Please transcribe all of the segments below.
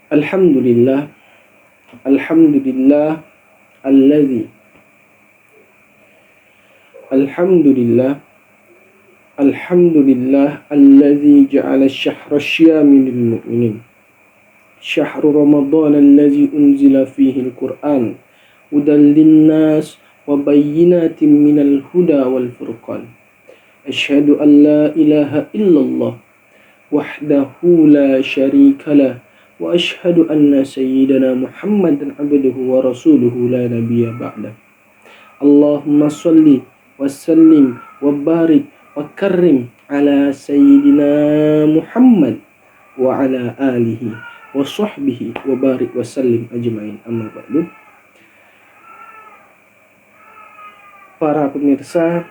Alhamdulillah, Alhamdulillah, alladzi, Alhamdulillah, Alhamdulillah, alladzi ja'ala ash-shahra syami lil mu'minin. Syahru Ramadan alladzi unzila fihi al-Qur'an hudan lin-nas wa bayyinatin minal huda wal furqan. Asyhadu an la ilaha illallah wahdahu la syarika lah wa asyhadu anna sayyidana Muhammadan abduhu wa rasuluhu la nabiyya ba'da. Allahumma salli wa sallim wa barik wa karrim ala sayyidina Muhammad wa ala alihi wa sahbihi wa barik wa sallim ajma'in. Amma ba'du. Para pemirsa,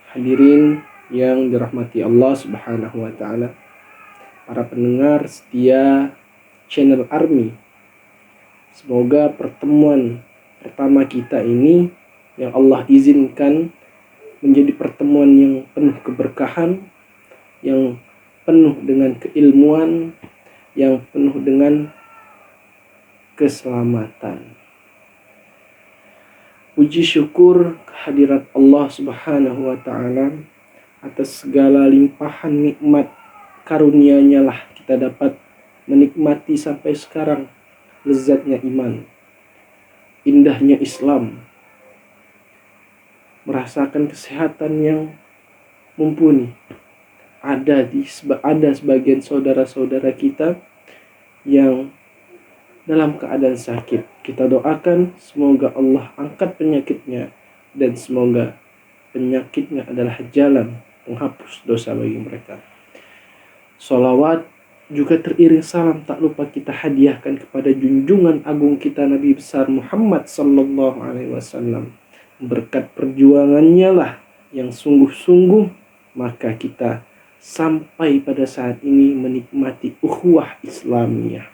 hadirin yang dirahmati Allah Subhanahu wa taala, para pendengar setia channel Army. Semoga pertemuan pertama kita ini yang Allah izinkan menjadi pertemuan yang penuh keberkahan, yang penuh dengan keilmuan, yang penuh dengan keselamatan. Puji syukur kehadirat Allah Subhanahu wa taala atas segala limpahan nikmat karunia-Nya lah kita dapat menikmati sampai sekarang lezatnya iman, indahnya Islam, merasakan kesehatan yang mumpuni. Ada sebagian saudara-saudara kita yang dalam keadaan sakit. Kita doakan semoga Allah angkat penyakitnya dan semoga penyakitnya adalah jalan penghapus dosa bagi mereka. Sholawat juga teriring salam tak lupa kita hadiahkan kepada junjungan agung kita Nabi besar Muhammad sallallahu alaihi wasallam. Berkat perjuangannya lah yang sungguh-sungguh, maka kita sampai pada saat ini menikmati ukhuwah Islamiyah.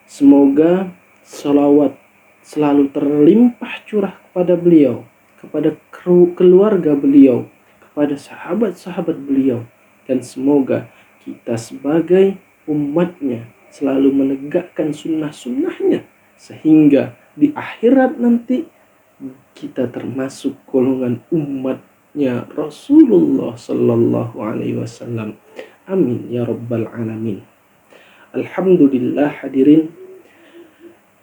Semoga sholawat selalu terlimpah curah kepada beliau, kepada keluarga beliau, kepada sahabat-sahabat beliau, dan semoga kita sebagai umatnya selalu menegakkan sunnah-sunnahnya sehingga di akhirat nanti kita termasuk golongan umatnya Rasulullah sallallahu alaihi wasallam. Amin ya rabbal alamin. Alhamdulillah, hadirin,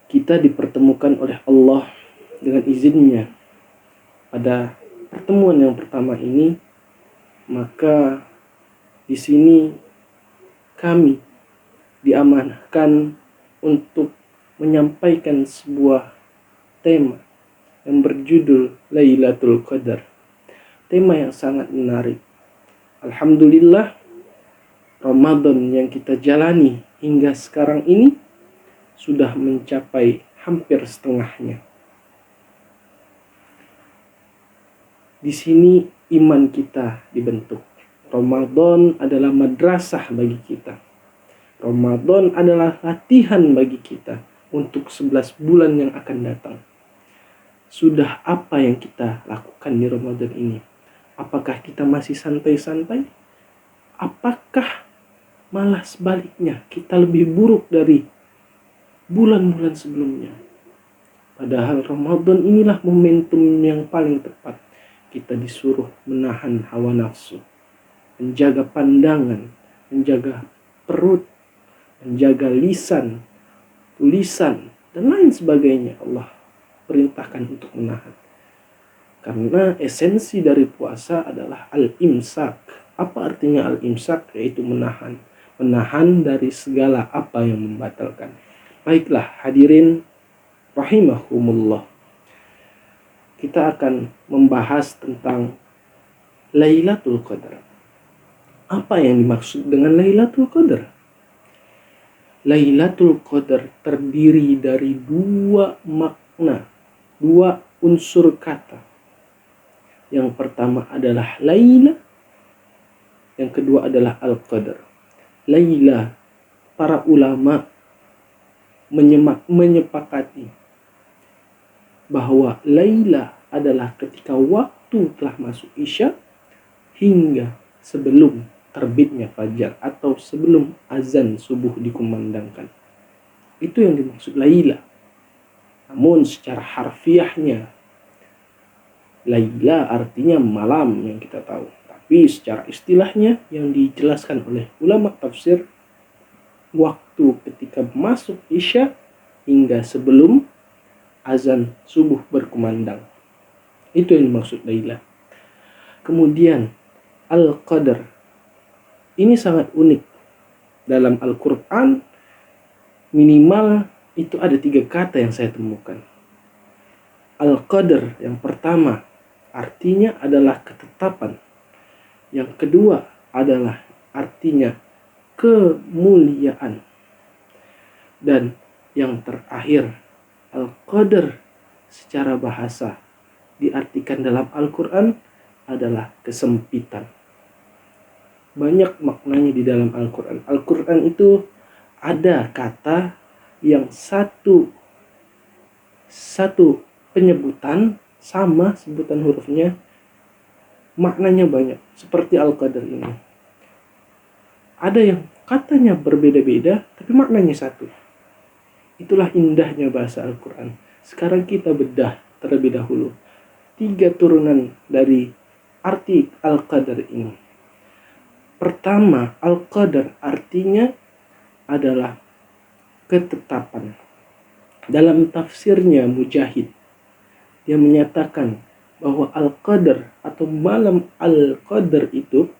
kita dipertemukan oleh Allah dengan izinnya pada pertemuan yang pertama ini. Maka di sini kami diamanahkan untuk menyampaikan sebuah tema yang berjudul Lailatul Qadar. Tema yang sangat menarik. Alhamdulillah, Ramadan yang kita jalani hingga sekarang ini sudah mencapai hampir setengahnya. Di sini iman kita dibentuk. Ramadan adalah madrasah bagi kita. Ramadan adalah latihan bagi kita untuk 11 bulan yang akan datang. Sudah apa yang kita lakukan di Ramadan ini? Apakah kita masih santai-santai? Apakah malah sebaliknya kita lebih buruk dari bulan-bulan sebelumnya? Padahal Ramadan inilah momentum yang paling tepat. Kita disuruh menahan hawa nafsu, menjaga pandangan, menjaga perut, menjaga lisan, tulisan, dan lain sebagainya. Allah perintahkan untuk menahan. Karena esensi dari puasa adalah al-imsak. Apa artinya al-imsak? Yaitu menahan. Menahan dari segala apa yang membatalkan. Baiklah, hadirin rahimahumullah. Kita akan membahas tentang Lailatul Qadar. Apa yang dimaksud dengan Lailatul Qadar? Lailatul Qadar terdiri dari dua makna, dua unsur kata. Yang pertama adalah Laila, yang kedua adalah Al-Qadar. Laila, para ulama menyepakati bahwa Laila adalah ketika waktu telah masuk Isya hingga sebelum terbitnya fajar atau sebelum azan subuh dikumandangkan. Itu yang dimaksud Laila. Namun secara harfiahnya, Laila artinya malam yang kita tahu. Tapi secara istilahnya yang dijelaskan oleh ulama tafsir, waktu ketika masuk Isya hingga sebelum azan subuh berkumandang. Itu yang dimaksud Laila. Kemudian Al-Qadar. Ini sangat unik. Dalam Al-Quran minimal itu ada 3 kata yang saya temukan. Al-Qadar yang pertama artinya adalah ketetapan. Yang kedua adalah artinya kemuliaan. Dan yang terakhir, Al-Qadar secara bahasa diartikan dalam Al-Quran adalah kesempitan. Banyak maknanya di dalam Al-Quran. Al-Quran itu ada kata yang satu penyebutan sama sebutan hurufnya, maknanya banyak. Seperti Al-Qadar ini. Ada yang katanya berbeda-beda tapi maknanya satu. Itulah indahnya bahasa Al-Quran. Sekarang kita bedah terlebih dahulu 3 turunan dari arti Al-Qadar ini. Pertama, Al-Qadar artinya adalah ketetapan. Dalam tafsirnya Mujahid, dia menyatakan bahwa Al-Qadar atau malam Al-Qadar itu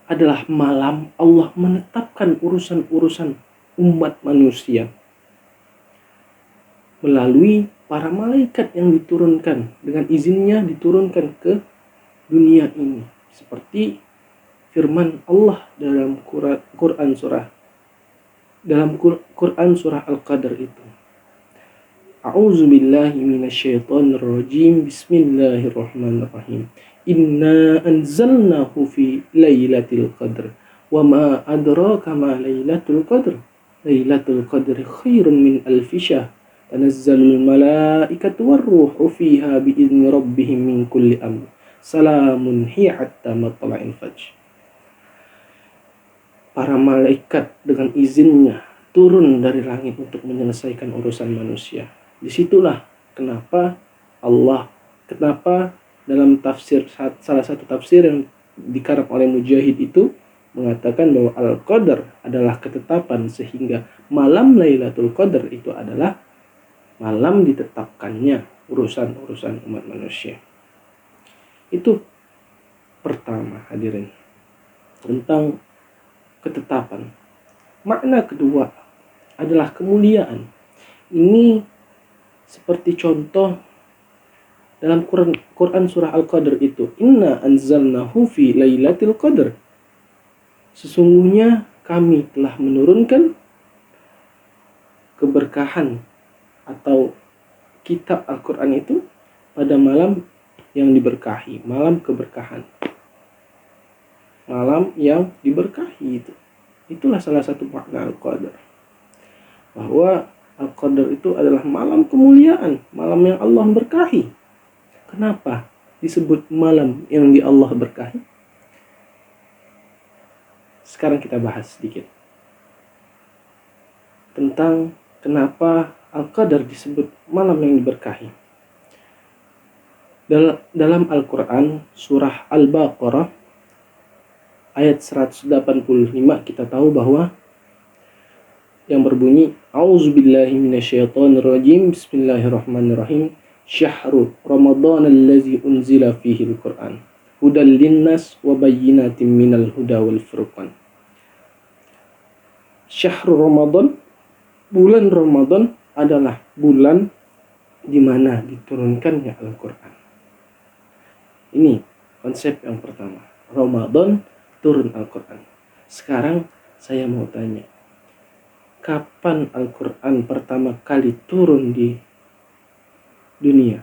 adalah malam Allah menetapkan urusan-urusan umat manusia melalui para malaikat yang diturunkan, dengan izinnya diturunkan ke dunia ini. Seperti firman Allah dalam Quran surah Al-Qadar itu. A'udzubillahi minasyaitonirrajim. Bismillahirrahmanirrahim. Inna anzalnahu fi lailatul qadr. Wa ma adraka ma lailatul qadr. Lailatul qadri khairun min alfi syahr. Tanazzalul malaikatu warruhu fiha biizni rabbihim min kulli amr. Salamun hiya hatta matla'il fajr. Para malaikat dengan izinnya turun dari langit untuk menyelesaikan urusan manusia. Disitulah kenapa dalam tafsir, salah satu tafsir yang dikarang oleh Mujahid itu mengatakan bahwa Al-Qadar adalah ketetapan, sehingga malam Lailatul Qadar itu adalah malam ditetapkannya urusan-urusan umat manusia. Itu pertama, hadirin, tentang ketetapan. Makna kedua adalah kemuliaan. Ini seperti contoh dalam Quran surah Al-Qadr itu. Inna anzalnahu fi lailatul qadr. Sesungguhnya kami telah menurunkan keberkahan atau kitab Al-Quran itu pada malam yang diberkahi, malam keberkahan. Malam yang diberkahi itu. Itulah salah satu makna Al-Qadar. Bahwa Al-Qadar itu adalah malam kemuliaan, malam yang Allah berkahi. Kenapa disebut malam yang di Allah berkahi? Sekarang kita bahas sedikit tentang kenapa Al-Qadar disebut malam yang diberkahi. Dalam Al-Quran surah Al-Baqarah ayat 185 kita tahu bahwa yang berbunyi A'udzubillahi minasyaitonirrajim. Bismillahirrahmanirrahim. Syahrul Ramadan allazi unzila fihi al-Qur'an hudal linnas wa bayyinatin minal huda wal furqan. Syahrul Ramadan, bulan Ramadan adalah bulan di mana diturunkannya Al-Qur'an. Ini konsep yang pertama. Ramadan turun Al-Quran. Sekarang saya mau tanya, kapan Al-Quran pertama kali turun di dunia?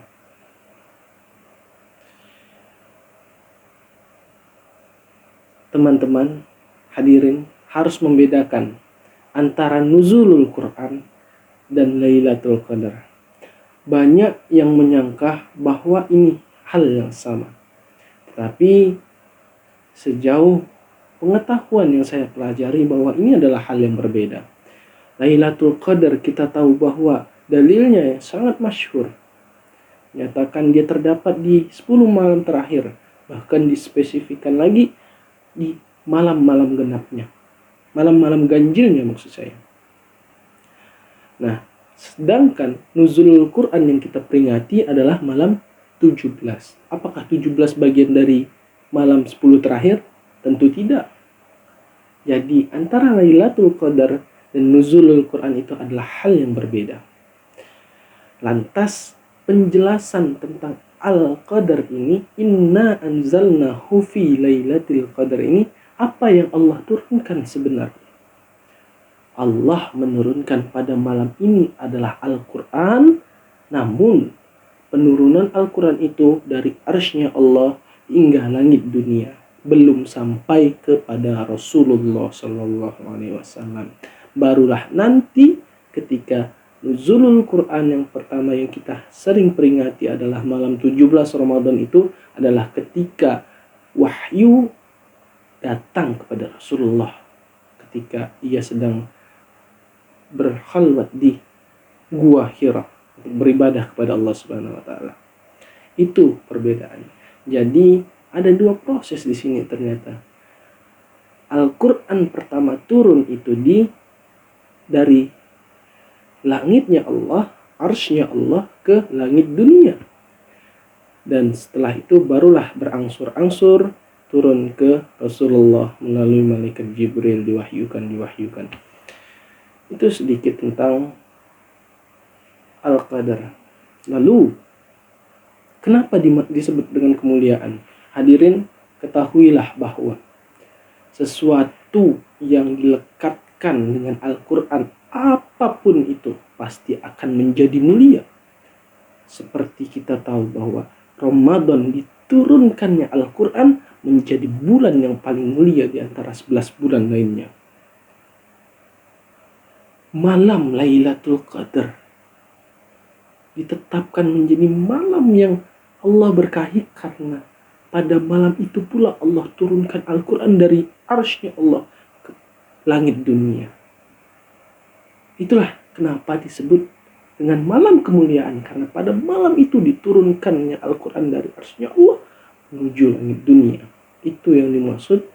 Teman-teman hadirin harus membedakan antara nuzulul Quran dan Lailatul Qadar. Banyak yang menyangka bahwa ini hal yang sama. Tetapi sejauh pengetahuan yang saya pelajari bahwa ini adalah hal yang berbeda. Lailatul Qadar kita tahu bahwa dalilnya yang sangat masyhur. Nyatakan dia terdapat di 10 malam terakhir. Bahkan dispesifikkan lagi di malam-malam genapnya. Malam-malam ganjilnya maksud saya. Nah, sedangkan nuzulul Quran yang kita peringati adalah malam 17. Apakah 17 bagian dari malam 10 terakhir? Tentu tidak. Jadi antara Lailatul Qadar dan nuzulul Quran itu adalah hal yang berbeda. Lantas penjelasan tentang Al-Qadar ini, inna anzalnahu fi lailatul qadar ini, apa yang Allah turunkan sebenarnya? Allah menurunkan pada malam ini adalah Al-Quran, namun penurunan Al-Quran itu dari arsy-Nya Allah hingga langit dunia, belum sampai kepada Rasulullah SAW. Barulah nanti ketika nuzulul Quran yang pertama yang kita sering peringati adalah malam 17 Ramadan, itu adalah ketika wahyu datang kepada Rasulullah ketika ia sedang berkhalwat di Gua Hira untuk beribadah kepada Allah Subhanahu wa taala. Itu perbedaan. Jadi ada dua proses di sini ternyata. Al-Qur'an pertama turun itu dari langitnya Allah, arsy-Nya Allah ke langit dunia. Dan setelah itu barulah berangsur-angsur turun ke Rasulullah melalui malaikat Jibril, diwahyukan. Itu sedikit tentang Al-Qadar. Lalu, kenapa disebut dengan kemuliaan? Hadirin, ketahuilah bahwa sesuatu yang dilekatkan dengan Al-Quran, apapun itu, pasti akan menjadi mulia. Seperti kita tahu bahwa Ramadan diturunkannya Al-Quran menjadi bulan yang paling mulia di antara 11 bulan lainnya. Malam Lailatul Qadar ditetapkan menjadi malam yang Allah berkahi karena pada malam itu pula Allah turunkan Al-Quran dari arsy-Nya Allah ke langit dunia. Itulah kenapa disebut dengan malam kemuliaan, karena pada malam itu diturunkannya Al-Quran dari arsy-Nya Allah menuju langit dunia. Itu yang dimaksud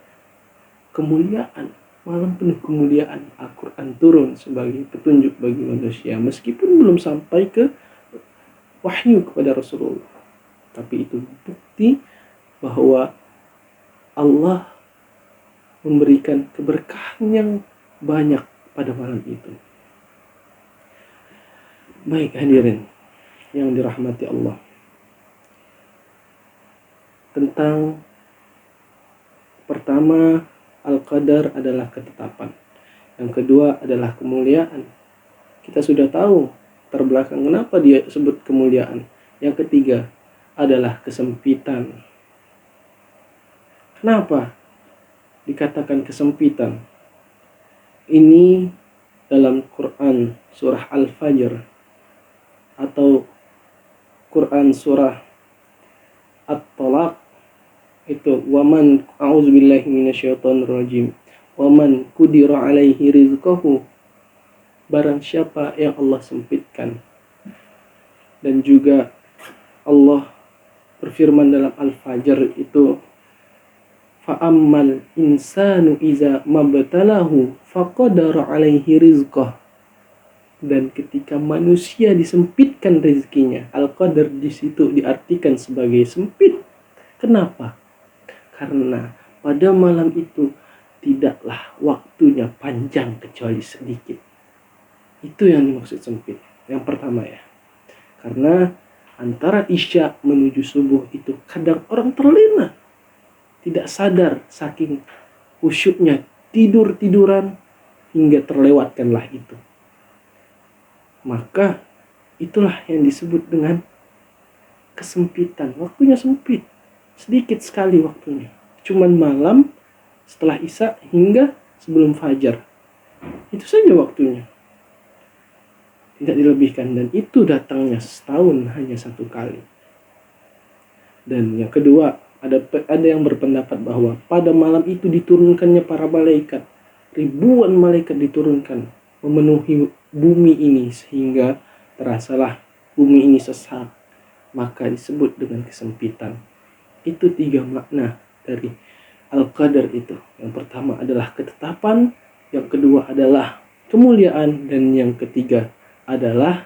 kemuliaan. Malam penuh kemuliaan, Al-Quran turun sebagai petunjuk bagi manusia, meskipun belum sampai ke wahyu kepada Rasulullah. Tapi itu bukti bahwa Allah memberikan keberkahan yang banyak pada malam itu. Baik hadirin yang dirahmati Allah, tentang pertama, Al-Qadar adalah ketetapan. Yang kedua adalah kemuliaan. Kita sudah tahu terbelakang kenapa dia sebut kemuliaan. Yang ketiga adalah kesempitan. Kenapa dikatakan kesempitan? Ini dalam Quran surah Al-Fajr atau Quran surah At-Talaq, itu waman a'udzubillahi minasyaitonirrajim waman qudira alaihi rizqahu, barang siapa yang Allah sempitkan. Dan juga Allah berfirman dalam Al-Fajr itu fa'ammal insanu iza mabtalahu faqadara alaihi rizqah, dan ketika manusia disempitkan rezekinya. Al-Qadar di situ diartikan sebagai sempit. Kenapa? Karena pada malam itu tidaklah waktunya panjang kecuali sedikit. Itu yang dimaksud sempit. Yang pertama ya. Karena antara isya menuju subuh itu kadang orang terlena, tidak sadar saking khusyuknya, tidur-tiduran hingga terlewatkanlah itu. Maka itulah yang disebut dengan kesempitan. Waktunya sempit. Sedikit sekali waktunya. Cuman malam setelah isya hingga sebelum fajar. Itu saja waktunya. Tidak dilebihkan. Dan itu datangnya setahun hanya satu kali. Dan yang kedua, Ada yang berpendapat bahwa pada malam itu diturunkannya para malaikat. Ribuan malaikat diturunkan memenuhi bumi ini sehingga terasalah bumi ini sesak. Maka disebut dengan kesempitan. Itu 3 makna dari Al-Qadar itu. Yang pertama adalah ketetapan, yang kedua adalah kemuliaan, dan yang ketiga adalah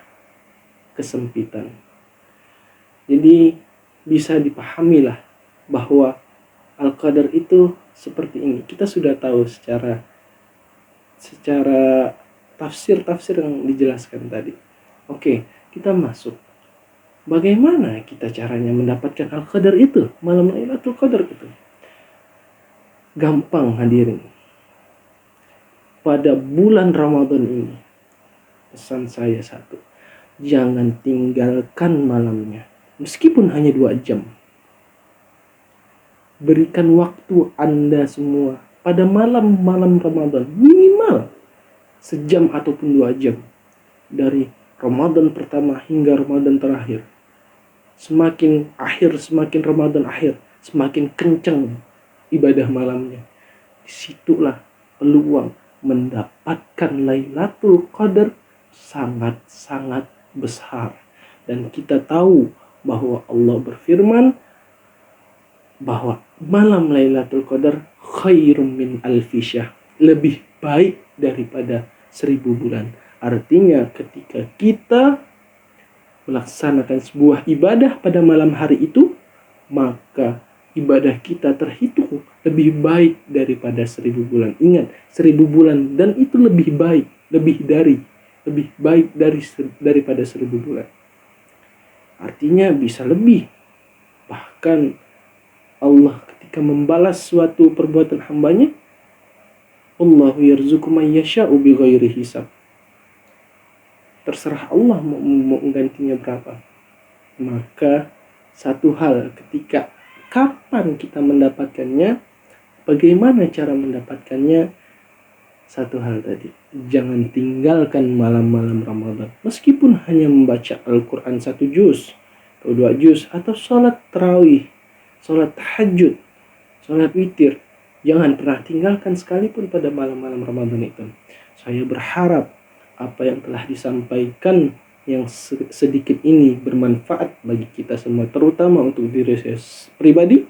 kesempitan. Jadi bisa dipahamilah bahwa Al-Qadar itu seperti ini. Kita sudah tahu secara tafsir-tafsir yang dijelaskan tadi. Oke, kita masuk. Bagaimana kita caranya mendapatkan Al-Qadar itu, malam Lailatul Qadar itu? Gampang hadirin. Pada bulan Ramadan ini, pesan saya satu, jangan tinggalkan malamnya. Meskipun hanya 2 jam. Berikan waktu Anda semua pada malam-malam Ramadan, minimal sejam ataupun 2 jam. Dari Ramadan pertama hingga Ramadan terakhir. Semakin Ramadan akhir, semakin kencang ibadah malamnya. Disitulah peluang mendapatkan Lailatul Qadar sangat-sangat besar. Dan kita tahu bahwa Allah berfirman bahwa malam Lailatul Qadar khairum min alfi syahr, lebih baik daripada 1000 bulan. Artinya ketika kita melaksanakan sebuah ibadah pada malam hari itu, maka ibadah kita terhitung lebih baik daripada 1000 bulan. Ingat, 1000 bulan, dan itu lebih baik daripada 1000 bulan. Artinya bisa lebih. Bahkan Allah ketika membalas suatu perbuatan hambanya, Allahu yarzuqu man yasha'u bighairi hisab. Terserah Allah mau menggantinya berapa. Maka satu hal, ketika kapan kita mendapatkannya, bagaimana cara mendapatkannya, satu hal tadi, jangan tinggalkan malam-malam Ramadan. Meskipun hanya membaca Al-Quran 1 juz atau 2 juz, atau sholat tarawih, sholat tahajud, sholat witir, jangan pernah tinggalkan sekalipun pada malam-malam Ramadan itu. Saya berharap apa yang telah disampaikan yang sedikit ini bermanfaat bagi kita semua, terutama untuk diri saya pribadi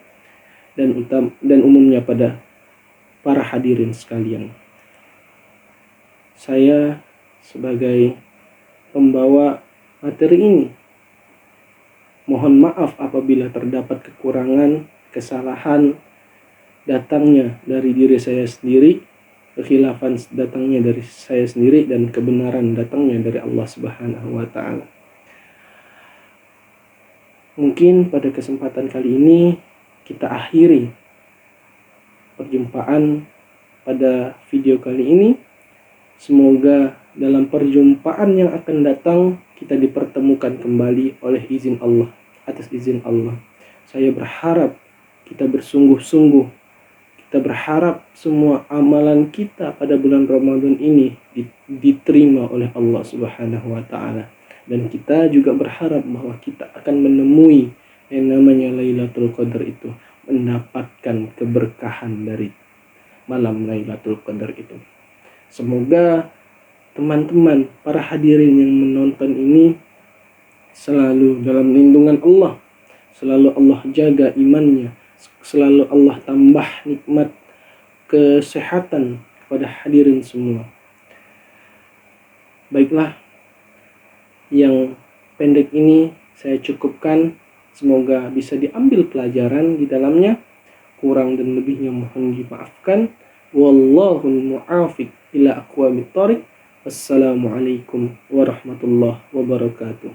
dan umumnya pada para hadirin sekalian. Saya sebagai pembawa materi ini mohon maaf apabila terdapat kekurangan, kesalahan datangnya dari diri saya sendiri, kekhilafan datangnya dari saya sendiri, dan kebenaran datangnya dari Allah Subhanahu wa taala. Mungkin pada kesempatan kali ini kita akhiri perjumpaan pada video kali ini. Semoga dalam perjumpaan yang akan datang kita dipertemukan kembali oleh izin Allah, atas izin Allah. Saya berharap kita bersungguh-sungguh. Kita berharap semua amalan kita pada bulan Ramadan ini diterima oleh Allah Subhanahu wa taala. Dan kita juga berharap bahwa kita akan menemui yang namanya Lailatul Qadar itu, mendapatkan keberkahan dari malam Lailatul Qadar itu. Semoga teman-teman para hadirin yang menonton ini selalu dalam lindungan Allah, selalu Allah jaga imannya, selalu Allah tambah nikmat kesehatan kepada hadirin semua. Baiklah, yang pendek ini saya cukupkan. Semoga bisa diambil pelajaran di dalamnya. Kurang dan lebihnya mohon dimaafkan. Wallahul mu'afiq ila aqwamit thoriq. Wassalamualaikum warahmatullahi wabarakatuh.